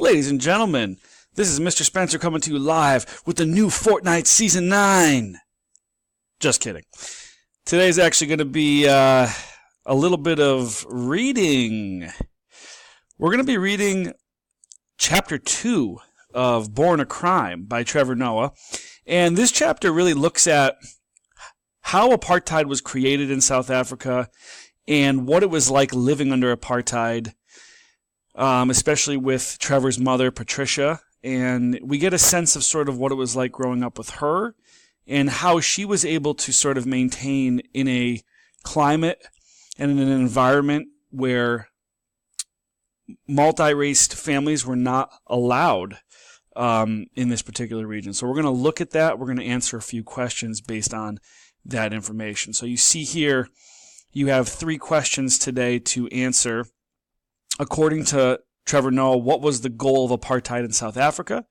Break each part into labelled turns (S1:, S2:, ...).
S1: Ladies and gentlemen, this is Mr. Spencer coming to you live with the new Fortnite Season 9. Just kidding. Today's actually going to be a little bit of reading. We're going to be reading Chapter 2 of Born a Crime by Trevor Noah. And this chapter really looks at how apartheid was created in South Africa and what it was like living under apartheid, especially with Trevor's mother, Patricia. And we get a sense of sort of what it was like growing up with her and how she was able to sort of maintain in a climate and in an environment where multi-raced families were not allowed in this particular region. So we're going to look at that. We're going to answer a few questions based on that information. So you see here, you have 3 questions today to answer. According to Trevor Noah, what was the goal of apartheid in South Africa?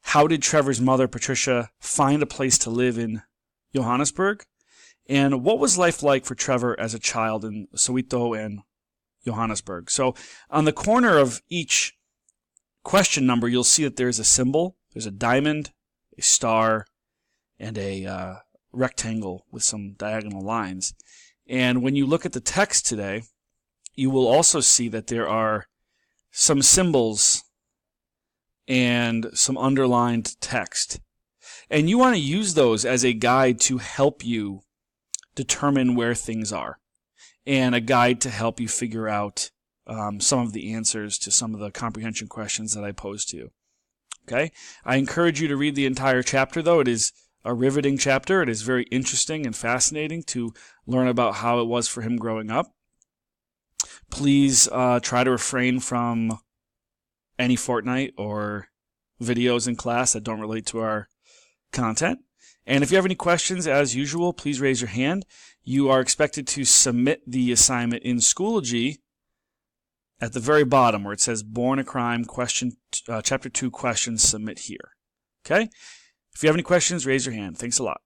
S1: How did Trevor's mother, Patricia, find a place to live in Johannesburg? And what was life like for Trevor as a child in Soweto and Johannesburg? So on the corner of each question number, you'll see that there's a symbol. There's a diamond, a star, and a rectangle with some diagonal lines. And when you look at the text today, you will also see that there are some symbols and some underlined text. And you want to use those as a guide to help you determine where things are, and a guide to help you figure out some of the answers to some of the comprehension questions that I posed to you. Okay? I encourage you to read the entire chapter, though. It is a riveting chapter. It is very interesting and fascinating to learn about how it was for him growing up. Please try to refrain from any Fortnite or videos in class that don't relate to our content. And if you have any questions, as usual, please raise your hand. You are expected to submit the assignment in Schoology at the very bottom where it says Born a Crime, Chapter 2 questions, submit here. Okay? If you have any questions, raise your hand. Thanks a lot.